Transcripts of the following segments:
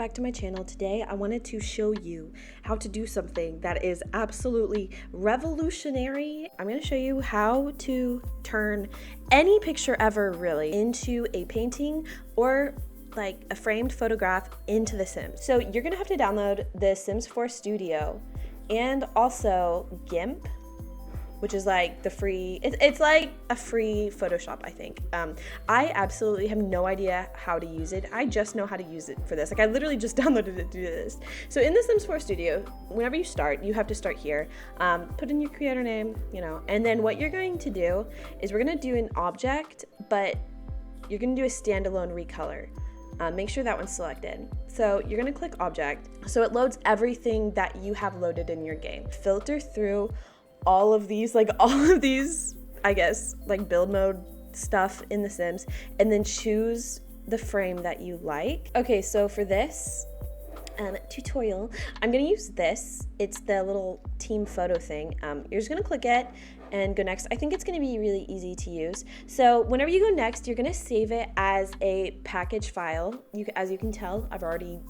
back to my channel. Today I wanted to show you how to do something that is absolutely revolutionary. I'm going to show you how to turn any picture ever really into a painting or like a framed photograph into The Sims. So you're going to have to download the Sims 4 Studio and also GIMP, which is like the free, it's like a free Photoshop, I think. I absolutely have no idea how to use it. I just know how to use it for this. Like I literally just downloaded it to do this. So in the Sims 4 Studio, whenever you start, you have to start here. Put in your creator name, and then what you're going to do is we're gonna do an object, but you're gonna do a standalone recolor. Make sure that one's selected. So you're gonna click object. So it loads everything that you have loaded in your game. Filter through all of these, I guess, like build mode stuff in The Sims, and then choose the frame that you like. Okay, so for this tutorial, I'm gonna use this. It's the little team photo thing. You're just gonna click it and go next. I think it's gonna be really easy to use. So whenever you go next, you're gonna save it as a package file. As you can tell, I've already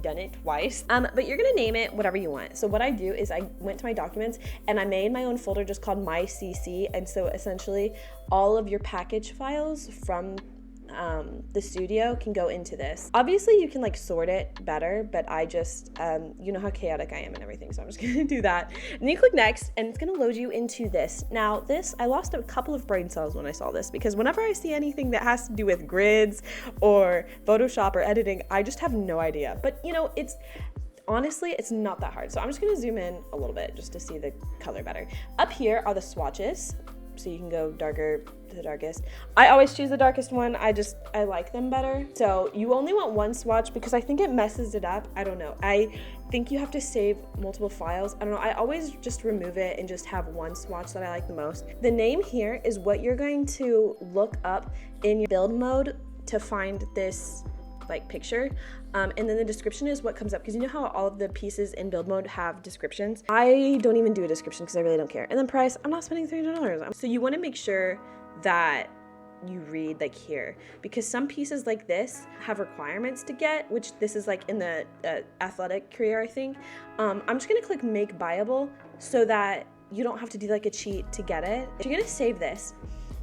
done it twice, but you're gonna name it whatever you want. So what I do is I went to my documents and I made my own folder just called mystigye, and so essentially all of your package files from the studio can go into this. Obviously you can like sort it better, but I just you know how chaotic I am and everything, so I'm just gonna do that. And then you click next and it's gonna load you into this. Now this, I lost a couple of brain cells when I saw this, because whenever I see anything that has to do with grids or Photoshop or editing, I just have no idea. But honestly, it's not that hard. So I'm just gonna zoom in a little bit just to see the color better. Up here are the swatches. So you can go darker to the darkest. I always choose the darkest one. I like them better. So you only want one swatch because I think it messes it up. I don't know. I think you have to save multiple files. I don't know. I always just remove it and just have one swatch that I like the most. The name here is what you're going to look up in your build mode to find this picture, and then the description is what comes up, because you know how all of the pieces in build mode have descriptions. I don't even do a description because I really don't care. And then price, I'm not spending $300. So you want to make sure that you read here, because some pieces like this have requirements to get, which this is in the athletic career, I think. I'm just gonna click make buyable so that you don't have to do a cheat to get it. You're gonna save this,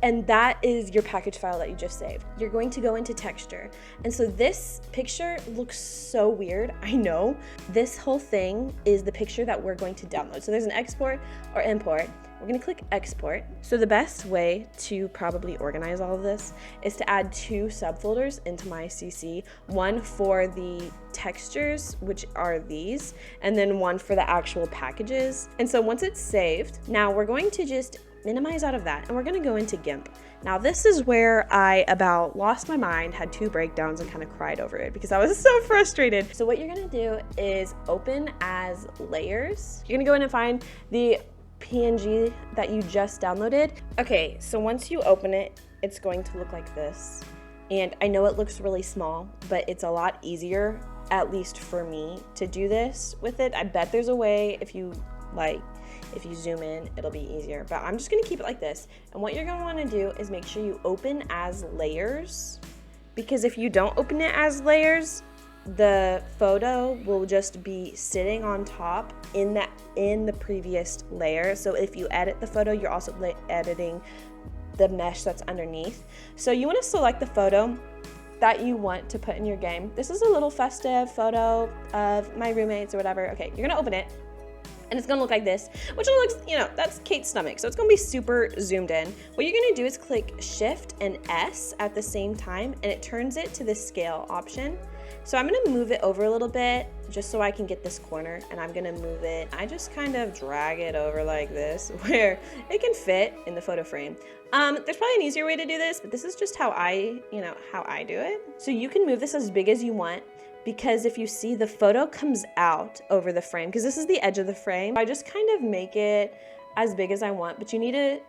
and that is your package file that you just saved. You're going to go into texture. And so this picture looks so weird, I know. This whole thing is the picture that we're going to download. So there's an export or import. We're gonna click export. So the best way to probably organize all of this is to add 2 subfolders into my CC, one for the textures, which are these, and then one for the actual packages. And so once it's saved, now we're going to just minimize out of that, and we're gonna go into GIMP. Now this is where I about lost my mind, had 2 breakdowns, and kind of cried over it because I was so frustrated. So what you're gonna do is open as layers. You're gonna go in and find the PNG that you just downloaded. Okay, so once you open it, it's going to look like this. And I know it looks really small, but it's a lot easier, at least for me, to do this with it. I bet there's a way if you zoom in, it'll be easier, but I'm just gonna keep it like this. And what you're gonna wanna do is make sure you open as layers, because if you don't open it as layers, the photo will just be sitting on top in the previous layer. So if you edit the photo, you're also editing the mesh that's underneath. So you wanna select the photo that you want to put in your game. This is a little festive photo of my roommates or whatever. Okay, you're gonna open it, and it's gonna look like this, which looks, that's Kate's stomach. So it's gonna be super zoomed in. What you're gonna do is click Shift and S at the same time, and it turns it to the scale option. So I'm gonna move it over a little bit just so I can get this corner, and I'm gonna move it. I just kind of drag it over like this where it can fit in the photo frame. There's probably an easier way to do this, but this is just how I do it. So you can move this as big as you want, because if you see, the photo comes out over the frame, because this is the edge of the frame. I just kind of make it as big as I want, but you need to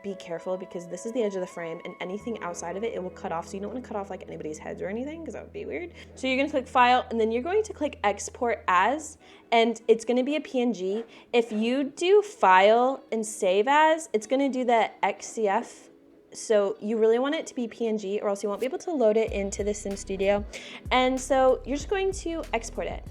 be careful because this is the edge of the frame, and anything outside of it, it will cut off. So you don't want to cut off anybody's heads or anything, because that would be weird. So you're gonna click File, and then you're going to click Export As, and it's gonna be a PNG. If you do File and Save As, it's gonna do the XCF So you really want it to be PNG or else you won't be able to load it into the Sim Studio. And so you're just going to export it.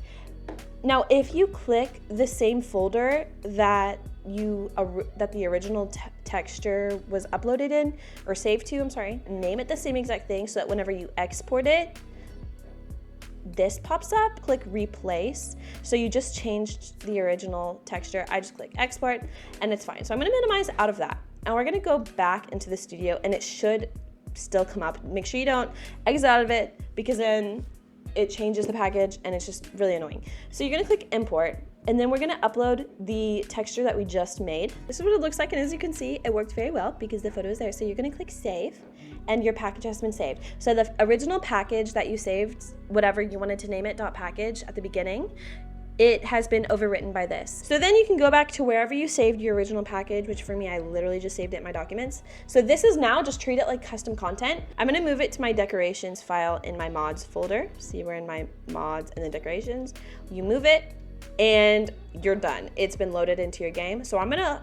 Now, if you click the same folder that the original texture was uploaded in or saved to, I'm sorry, name it the same exact thing so that whenever you export it, this pops up, click replace. So you just changed the original texture. I just click export and it's fine. So I'm gonna minimize out of that. And we're gonna go back into the studio and it should still come up. Make sure you don't exit out of it because then it changes the package and it's just really annoying. So you're gonna click import and then we're gonna upload the texture that we just made. This is what it looks like, and as you can see, it worked very well because the photo is there. So you're gonna click save and your package has been saved. So the original package that you saved, whatever you wanted to name it, .package at the beginning, it has been overwritten by this. So then you can go back to wherever you saved your original package, which for me, I literally just saved it in my documents. So this is now, just treat it like custom content. I'm gonna move it to my decorations file in my mods folder. See, we're in my mods and then decorations. You move it and you're done. It's been loaded into your game. So I'm gonna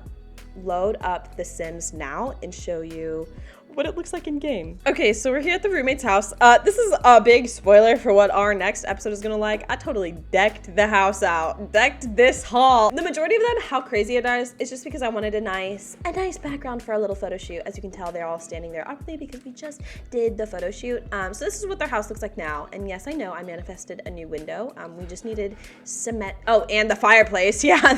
load up The Sims now and show you what it looks like in game. Okay, so we're here at the roommate's house. This is a big spoiler for what our next episode is gonna like. I totally decked the house out, decked this hall. The majority of them, how crazy it is, it's just because I wanted a nice background for our little photo shoot. As you can tell, they're all standing there awkwardly because we just did the photo shoot. So this is what their house looks like now. And yes, I know I manifested a new window. We just needed cement. Oh, and the fireplace, yeah,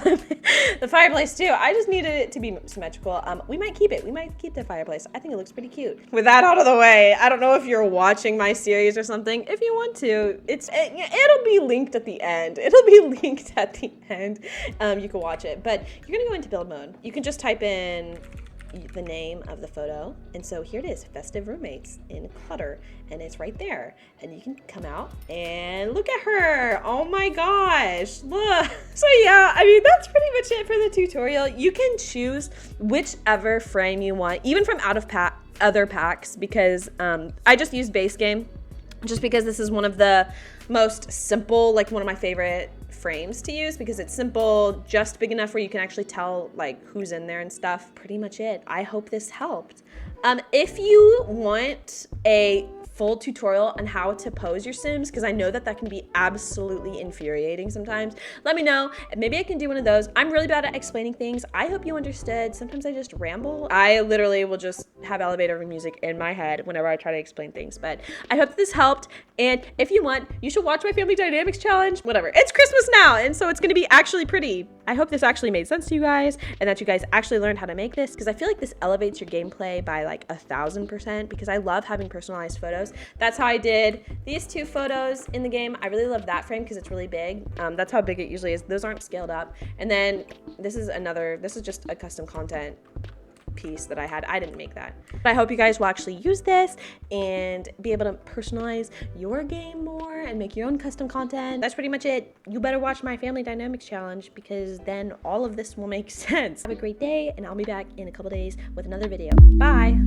the fireplace too. I just needed it to be symmetrical. We might keep it. We might keep the fireplace. I think it looks pretty cute. With that out of the way, I don't know if you're watching my series or something. If you want to, it'll be linked at the end. It'll be linked at the end. You can watch it, but you're gonna go into build mode. You can just type in the name of the photo, and so here it is, festive roommates in clutter, and it's right there, and you can come out and look at her. Oh my gosh, look. So yeah, I mean, that's pretty much it for the tutorial. You can choose whichever frame you want, even from out of other packs, because I just use base game just because this is one of the most simple, like one of my favorite frames to use because it's simple, just big enough where you can actually tell like who's in there and stuff. Pretty much it. I hope this helped. If you want a full tutorial on how to pose your Sims, because I know that can be absolutely infuriating sometimes, let me know and maybe I can do one of those. I'm really bad at explaining things. I hope you understood. Sometimes I just ramble. I literally will just have elevator music in my head whenever I try to explain things, but I hope this helped. And if you want, you should watch my Family Dynamics challenge, whatever. It's Christmas now, and so it's gonna be actually pretty. I hope this actually made sense to you guys and that you guys actually learned how to make this, because I feel like this elevates your gameplay by like 1000%, because I love having personalized photos. That's how I did these two photos in the game. I really love that frame because it's really big. That's how big it usually is. Those aren't scaled up. And then this is just a custom content piece that I had. I didn't make that. But I hope you guys will actually use this and be able to personalize your game more and make your own custom content. That's pretty much it. You better watch my Family Dynamics challenge because then all of this will make sense. Have a great day, and I'll be back in a couple days with another video. Bye.